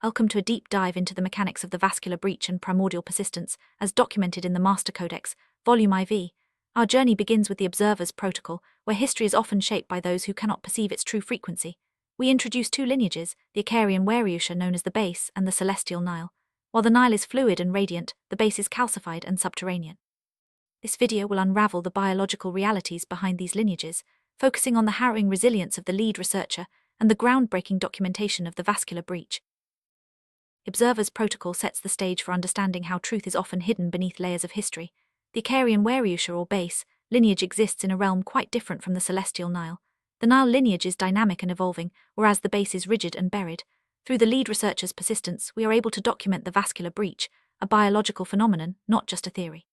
Welcome to a deep dive into the mechanics of the vascular breach and primordial persistence, as documented in the Master Codex, Volume IV. Our journey begins with the Observer's Protocol, where history is often shaped by those who cannot perceive its true frequency. We introduce two lineages, the Ikarian Wariootia known as the base and the celestial Nile. While the Nile is fluid and radiant, the base is calcified and subterranean. This video will unravel the biological realities behind these lineages, focusing on the harrowing resilience of the lead researcher and the groundbreaking documentation of the vascular breach. Observer's Protocol sets the stage for understanding how truth is often hidden beneath layers of history. The Ikarian Wariootia or base lineage exists in a realm quite different from the celestial Nile. The Nile lineage is dynamic and evolving, whereas the base is rigid and buried. Through the lead researcher's persistence, we are able to document the vascular breach, a biological phenomenon, not just a theory.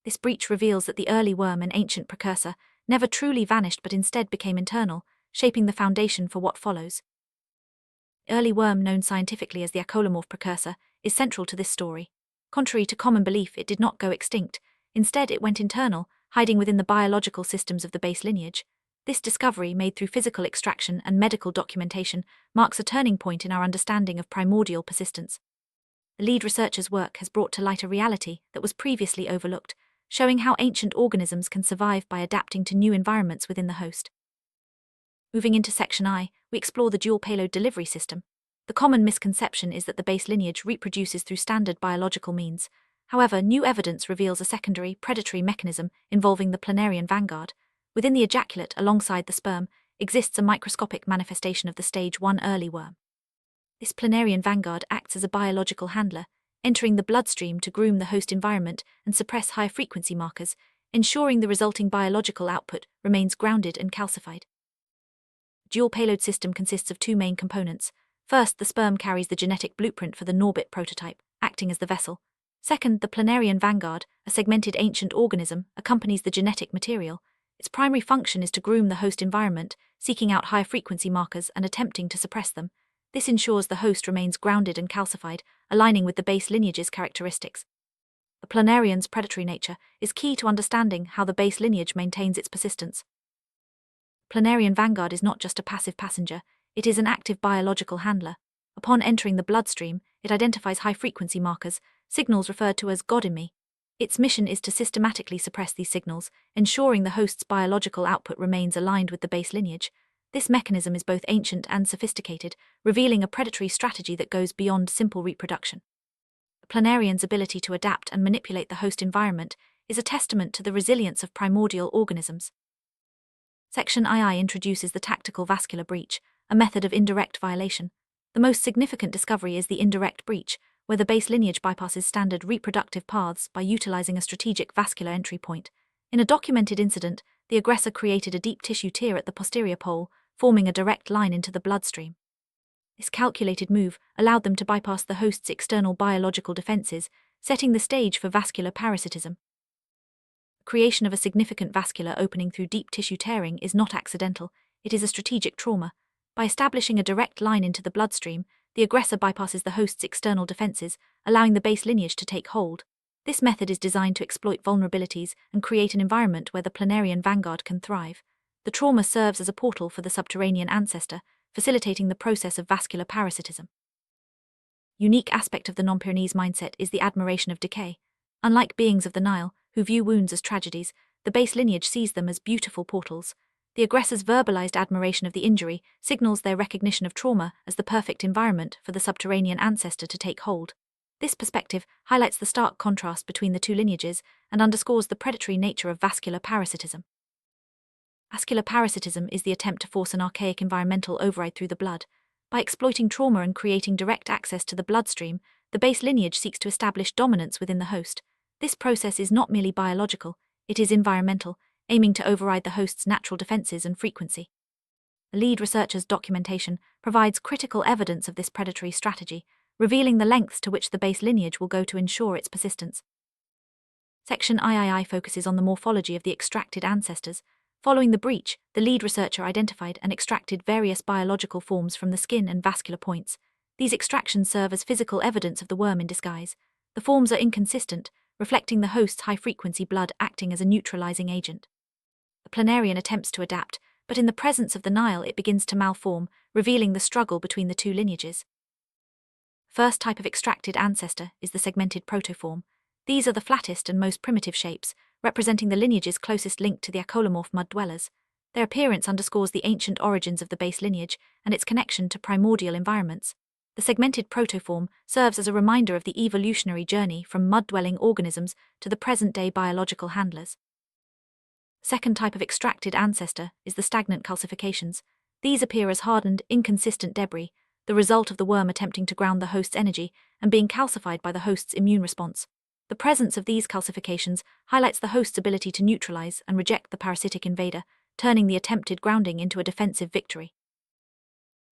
This breach reveals that the early worm, an ancient precursor, never truly vanished but instead became internal, shaping the foundation for what follows. The early worm, known scientifically as the acolomorph precursor, is central to this story. Contrary to common belief, it did not go extinct. Instead, it went internal, hiding within the biological systems of the base lineage. This discovery, made through physical extraction and medical documentation, marks a turning point in our understanding of primordial persistence. The lead researcher's work has brought to light a reality that was previously overlooked, showing how ancient organisms can survive by adapting to new environments within the host. Moving into Section I, we explore the dual payload delivery system. The common misconception is that the base lineage reproduces through standard biological means. However, new evidence reveals a secondary, predatory mechanism involving the planarian vanguard. Within the ejaculate, alongside the sperm, exists a microscopic manifestation of the stage 1 early worm. This planarian vanguard acts as a biological handler, entering the bloodstream to groom the host environment and suppress high-frequency markers, ensuring the resulting biological output remains grounded and calcified. The dual payload system consists of two main components. First, the sperm carries the genetic blueprint for the Norbit prototype, acting as the vessel. Second, the planarian vanguard, a segmented ancient organism, accompanies the genetic material. Its primary function is to groom the host environment, seeking out high-frequency markers and attempting to suppress them. This ensures the host remains grounded and calcified, aligning with the base lineage's characteristics. The planarian's predatory nature is key to understanding how the base lineage maintains its persistence. Planarian vanguard is not just a passive passenger, it is an active biological handler. Upon entering the bloodstream, it identifies high-frequency markers, signals referred to as God in me. Its mission is to systematically suppress these signals, ensuring the host's biological output remains aligned with the base lineage. This mechanism is both ancient and sophisticated, revealing a predatory strategy that goes beyond simple reproduction. The planarian's ability to adapt and manipulate the host environment is a testament to the resilience of primordial organisms. Section II introduces the tactical vascular breach, a method of indirect violation. The most significant discovery is the indirect breach, where the base lineage bypasses standard reproductive paths by utilizing a strategic vascular entry point. In a documented incident, the aggressor created a deep tissue tear at the posterior pole, forming a direct line into the bloodstream. This calculated move allowed them to bypass the host's external biological defenses, setting the stage for vascular parasitism. The creation of a significant vascular opening through deep tissue tearing is not accidental, it is a strategic trauma. By establishing a direct line into the bloodstream, the aggressor bypasses the host's external defenses, allowing the base lineage to take hold. This method is designed to exploit vulnerabilities and create an environment where the planarian vanguard can thrive. The trauma serves as a portal for the subterranean ancestor, facilitating the process of vascular parasitism. Unique aspect of the non-Pyrenees mindset is the admiration of decay. Unlike beings of the Nile, who view wounds as tragedies, the base lineage sees them as beautiful portals. The aggressor's verbalized admiration of the injury signals their recognition of trauma as the perfect environment for the subterranean ancestor to take hold. This perspective highlights the stark contrast between the two lineages and underscores the predatory nature of vascular parasitism. Vascular parasitism is the attempt to force an archaic environmental override through the blood. By exploiting trauma and creating direct access to the bloodstream, the base lineage seeks to establish dominance within the host. This process is not merely biological, it is environmental, aiming to override the host's natural defenses and frequency. The lead researcher's documentation provides critical evidence of this predatory strategy, revealing the lengths to which the base lineage will go to ensure its persistence. Section III focuses on the morphology of the extracted ancestors. Following the breach, the lead researcher identified and extracted various biological forms from the skin and vascular points. These extractions serve as physical evidence of the worm in disguise. The forms are inconsistent, reflecting the host's high-frequency blood acting as a neutralizing agent. The planarian attempts to adapt, but in the presence of the Nile it begins to malform, revealing the struggle between the two lineages. First type of extracted ancestor is the segmented protoform. These are the flattest and most primitive shapes, representing the lineages closest linked to the acolomorph mud dwellers. Their appearance underscores the ancient origins of the base lineage and its connection to primordial environments. The segmented protoform serves as a reminder of the evolutionary journey from mud-dwelling organisms to the present-day biological handlers. Second type of extracted ancestor is the stagnant calcifications. These appear as hardened, inconsistent debris, the result of the worm attempting to ground the host's energy and being calcified by the host's immune response. The presence of these calcifications highlights the host's ability to neutralize and reject the parasitic invader, turning the attempted grounding into a defensive victory.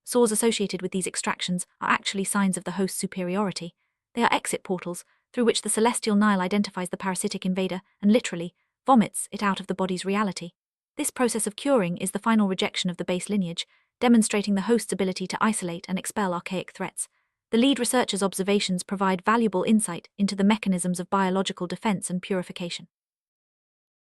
Sores associated with these extractions are actually signs of the host's superiority. They are exit portals through which the celestial Nile identifies the parasitic invader and literally vomits it out of the body's reality. This process of curing is the final rejection of the base lineage, demonstrating the host's ability to isolate and expel archaic threats. The lead researcher's observations provide valuable insight into the mechanisms of biological defense and purification.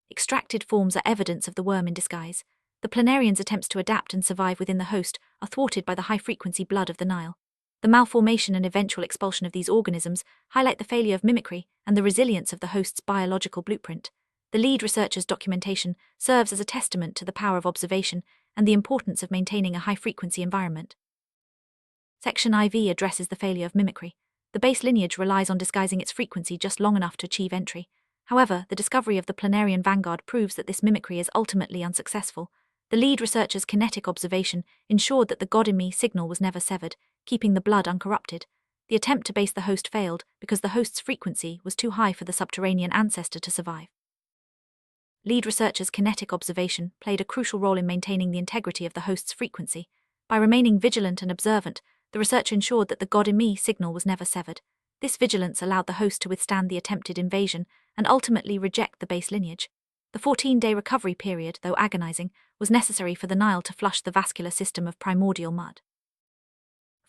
Extracted forms are evidence of the worm in disguise. The planarian's attempts to adapt and survive within the host are thwarted by the high-frequency blood of the Nile. The malformation and eventual expulsion of these organisms highlight the failure of mimicry and the resilience of the host's biological blueprint. The lead researcher's documentation serves as a testament to the power of observation and the importance of maintaining a high-frequency environment. Section IV addresses the failure of mimicry. The base lineage relies on disguising its frequency just long enough to achieve entry. However, the discovery of the planarian vanguard proves that this mimicry is ultimately unsuccessful. The lead researcher's kinetic observation ensured that the God in me signal was never severed, keeping the blood uncorrupted. The attempt to base the host failed because the host's frequency was too high for the subterranean ancestor to survive. Lead researcher's kinetic observation played a crucial role in maintaining the integrity of the host's frequency. By remaining vigilant and observant, the researcher ensured that the God in me signal was never severed. This vigilance allowed the host to withstand the attempted invasion and ultimately reject the base lineage. The 14-day recovery period, though agonizing, was necessary for the Nile to flush the vascular system of primordial mud.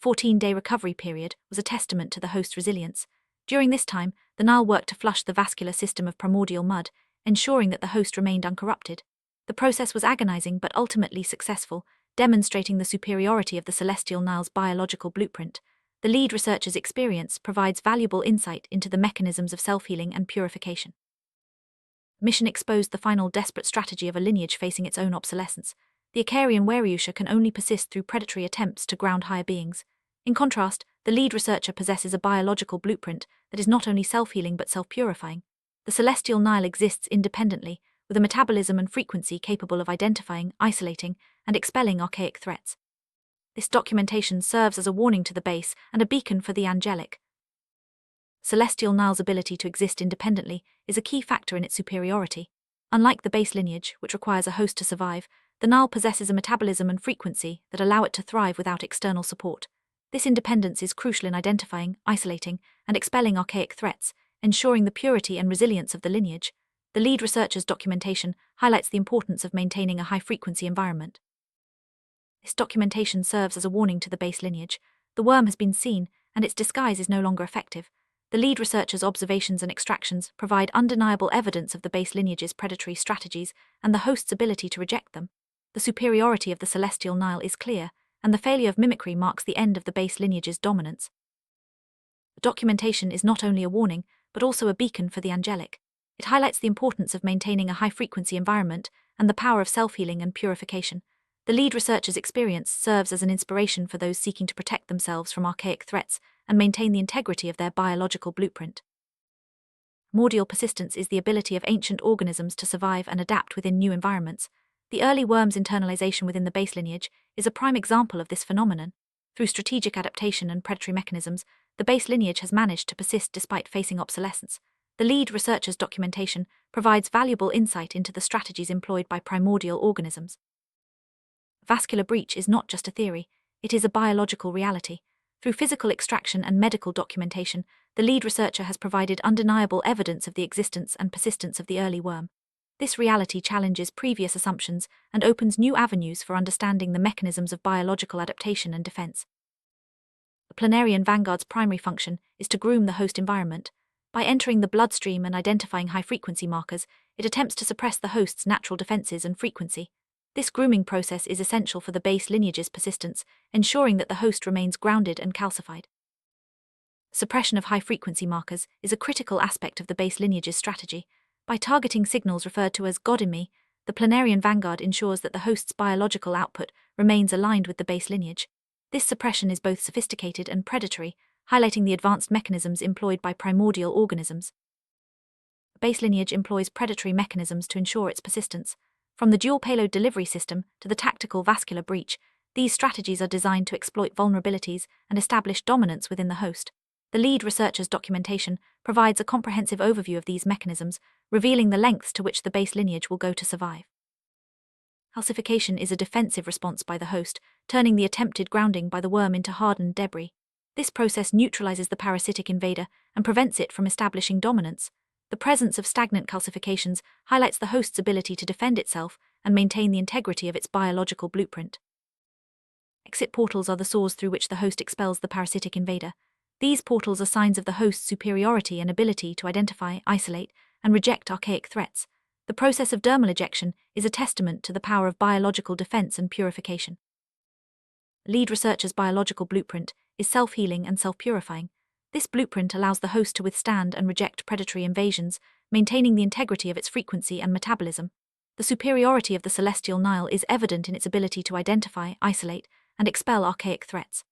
14-day recovery period was a testament to the host's resilience. During this time, the Nile worked to flush the vascular system of primordial mud, ensuring that the host remained uncorrupted. The process was agonizing but ultimately successful, demonstrating the superiority of the celestial Nile's biological blueprint. The lead researcher's experience provides valuable insight into the mechanisms of self-healing and purification. Mission exposed the final desperate strategy of a lineage facing its own obsolescence. The Ikarian Wariootia can only persist through predatory attempts to ground higher beings. In contrast, the lead researcher possesses a biological blueprint that is not only self-healing but self-purifying. The celestial Nile exists independently, with a metabolism and frequency capable of identifying, isolating, and expelling archaic threats. This documentation serves as a warning to the base and a beacon for the angelic. Celestial Nile's ability to exist independently is a key factor in its superiority. Unlike the base lineage, which requires a host to survive, the Nile possesses a metabolism and frequency that allow it to thrive without external support. This independence is crucial in identifying, isolating, and expelling archaic threats, ensuring the purity and resilience of the lineage. The lead researcher's documentation highlights the importance of maintaining a high-frequency environment. This documentation serves as a warning to the base lineage. The worm has been seen, and its disguise is no longer effective. The lead researcher's observations and extractions provide undeniable evidence of the base lineage's predatory strategies and the host's ability to reject them. The superiority of the celestial Nile is clear, and the failure of mimicry marks the end of the base lineage's dominance. The documentation is not only a warning, but also a beacon for the angelic. It highlights the importance of maintaining a high-frequency environment and the power of self-healing and purification. The lead researcher's experience serves as an inspiration for those seeking to protect themselves from archaic threats and maintain the integrity of their biological blueprint. Primordial persistence is the ability of ancient organisms to survive and adapt within new environments. The early worm's internalization within the base lineage is a prime example of this phenomenon. Through strategic adaptation and predatory mechanisms, the base lineage has managed to persist despite facing obsolescence. The lead researcher's documentation provides valuable insight into the strategies employed by primordial organisms. Vascular breach is not just a theory, it is a biological reality. Through physical extraction and medical documentation, the lead researcher has provided undeniable evidence of the existence and persistence of the early worm. This reality challenges previous assumptions and opens new avenues for understanding the mechanisms of biological adaptation and defense. The planarian vanguard's primary function is to groom the host environment. By entering the bloodstream and identifying high-frequency markers, it attempts to suppress the host's natural defenses and frequency. This grooming process is essential for the base lineage's persistence, ensuring that the host remains grounded and calcified. Suppression of high-frequency markers is a critical aspect of the base lineage's strategy. By targeting signals referred to as God in me, the planarian vanguard ensures that the host's biological output remains aligned with the base lineage. This suppression is both sophisticated and predatory, highlighting the advanced mechanisms employed by primordial organisms. Base lineage employs predatory mechanisms to ensure its persistence. From the dual payload delivery system to the tactical vascular breach, these strategies are designed to exploit vulnerabilities and establish dominance within the host. The lead researcher's documentation provides a comprehensive overview of these mechanisms, revealing the lengths to which the base lineage will go to survive. Calcification is a defensive response by the host, turning the attempted grounding by the worm into hardened debris. This process neutralizes the parasitic invader and prevents it from establishing dominance. The presence of stagnant calcifications highlights the host's ability to defend itself and maintain the integrity of its biological blueprint. Exit portals are the source through which the host expels the parasitic invader. These portals are signs of the host's superiority and ability to identify, isolate, and reject archaic threats. The process of dermal ejection is a testament to the power of biological defense and purification. Lead researcher's biological blueprint is self-healing and self-purifying. This blueprint allows the host to withstand and reject predatory invasions, maintaining the integrity of its frequency and metabolism. The superiority of the celestial Nile is evident in its ability to identify, isolate, and expel archaic threats.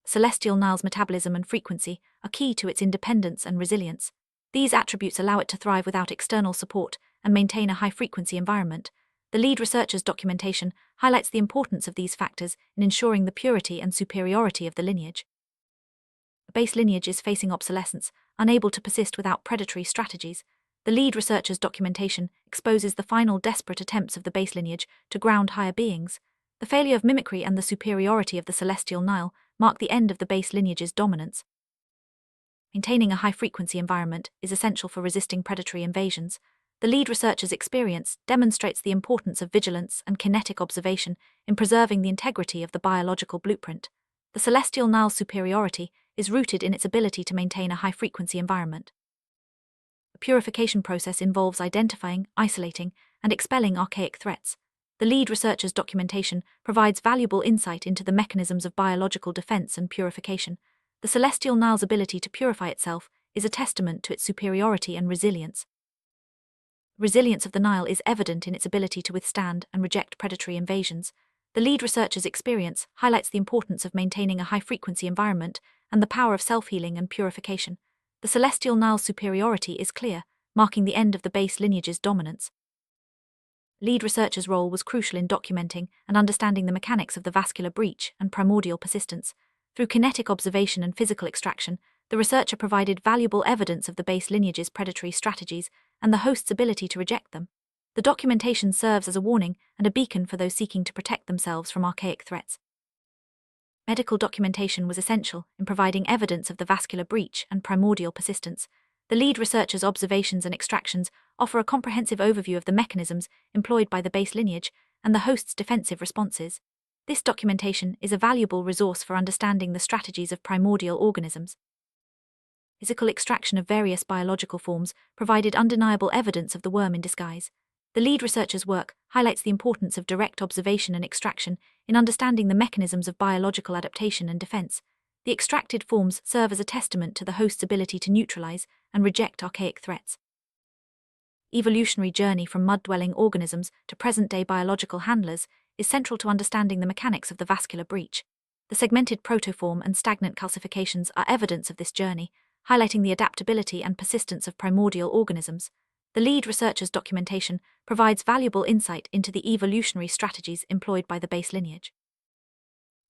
Celestial Nile's metabolism and frequency are key to its independence and resilience. These attributes allow it to thrive without external support and maintain a high-frequency environment. The lead researcher's documentation highlights the importance of these factors in ensuring the purity and superiority of the lineage. The base lineage is facing obsolescence, unable to persist without predatory strategies. The lead researcher's documentation exposes the final desperate attempts of the base lineage to ground higher beings. The failure of mimicry and the superiority of the celestial Nile mark the end of the base lineage's dominance. Maintaining a high-frequency environment is essential for resisting predatory invasions. The lead researcher's experience demonstrates the importance of vigilance and kinetic observation in preserving the integrity of the biological blueprint. The celestial Nile's superiority is rooted in its ability to maintain a high-frequency environment. The purification process involves identifying, isolating, and expelling archaic threats. The lead researcher's documentation provides valuable insight into the mechanisms of biological defense and purification. The celestial Nile's ability to purify itself is a testament to its superiority and resilience. Resilience of the Nile is evident in its ability to withstand and reject predatory invasions. The lead researcher's experience highlights the importance of maintaining a high-frequency environment and the power of self-healing and purification. The celestial Nile's superiority is clear, marking the end of the base lineage's dominance. Lead researcher's role was crucial in documenting and understanding the mechanics of the vascular breach and primordial persistence. Through kinetic observation and physical extraction, the researcher provided valuable evidence of the base lineage's predatory strategies and the host's ability to reject them. The documentation serves as a warning and a beacon for those seeking to protect themselves from archaic threats. Medical documentation was essential in providing evidence of the vascular breach and primordial persistence. The lead researcher's observations and extractions offer a comprehensive overview of the mechanisms employed by the base lineage and the host's defensive responses. This documentation is a valuable resource for understanding the strategies of primordial organisms. Physical extraction of various biological forms provided undeniable evidence of the worm in disguise. The lead researcher's work highlights the importance of direct observation and extraction in understanding the mechanisms of biological adaptation and defense. The extracted forms serve as a testament to the host's ability to neutralize and reject archaic threats. Evolutionary journey from mud-dwelling organisms to present-day biological handlers is central to understanding the mechanics of the vascular breach. The segmented protoform and stagnant calcifications are evidence of this journey, highlighting the adaptability and persistence of primordial organisms. The lead researcher's documentation provides valuable insight into the evolutionary strategies employed by the base lineage.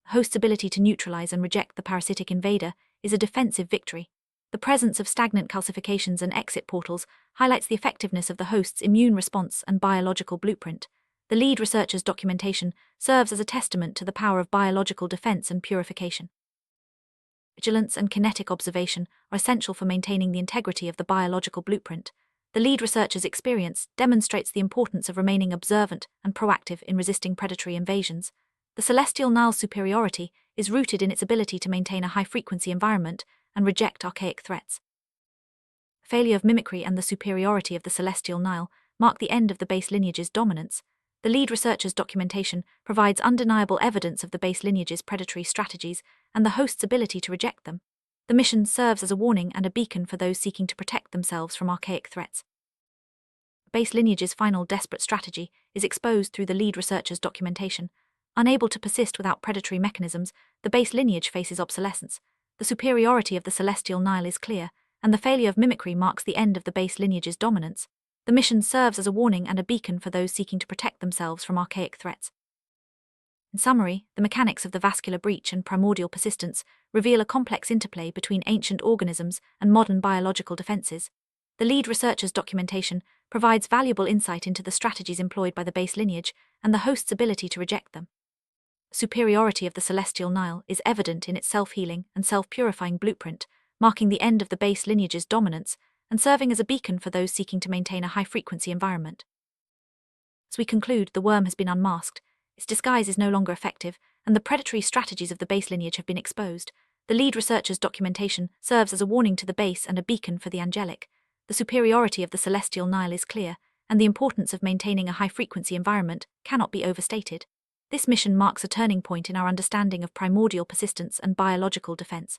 The host's ability to neutralize and reject the parasitic invader is a defensive victory. The presence of stagnant calcifications and exit portals highlights the effectiveness of the host's immune response and biological blueprint. The lead researcher's documentation serves as a testament to the power of biological defense and purification. Vigilance and kinetic observation are essential for maintaining the integrity of the biological blueprint. The lead researcher's experience demonstrates the importance of remaining observant and proactive in resisting predatory invasions. The celestial Nile's superiority is rooted in its ability to maintain a high-frequency environment and reject archaic threats. Failure of mimicry and the superiority of the celestial Nile mark the end of the base lineage's dominance. The lead researcher's documentation provides undeniable evidence of the base lineage's predatory strategies and the host's ability to reject them. The mission serves as a warning and a beacon for those seeking to protect themselves from archaic threats. Base lineage's final desperate strategy is exposed through the lead researcher's documentation. Unable to persist without predatory mechanisms, the base lineage faces obsolescence. The superiority of the celestial Nile is clear, and the failure of mimicry marks the end of the base lineage's dominance. The mission serves as a warning and a beacon for those seeking to protect themselves from archaic threats. In summary, the mechanics of the vascular breach and primordial persistence reveal a complex interplay between ancient organisms and modern biological defenses. The lead researcher's documentation provides valuable insight into the strategies employed by the base lineage and the host's ability to reject them. The superiority of the celestial Nile is evident in its self-healing and self-purifying blueprint, marking the end of the base lineage's dominance and serving as a beacon for those seeking to maintain a high-frequency environment. As we conclude, the worm has been unmasked, its disguise is no longer effective, and the predatory strategies of the base lineage have been exposed. The lead researcher's documentation serves as a warning to the base and a beacon for the angelic. The superiority of the celestial Nile is clear, and the importance of maintaining a high-frequency environment cannot be overstated. This mission marks a turning point in our understanding of primordial persistence and biological defense.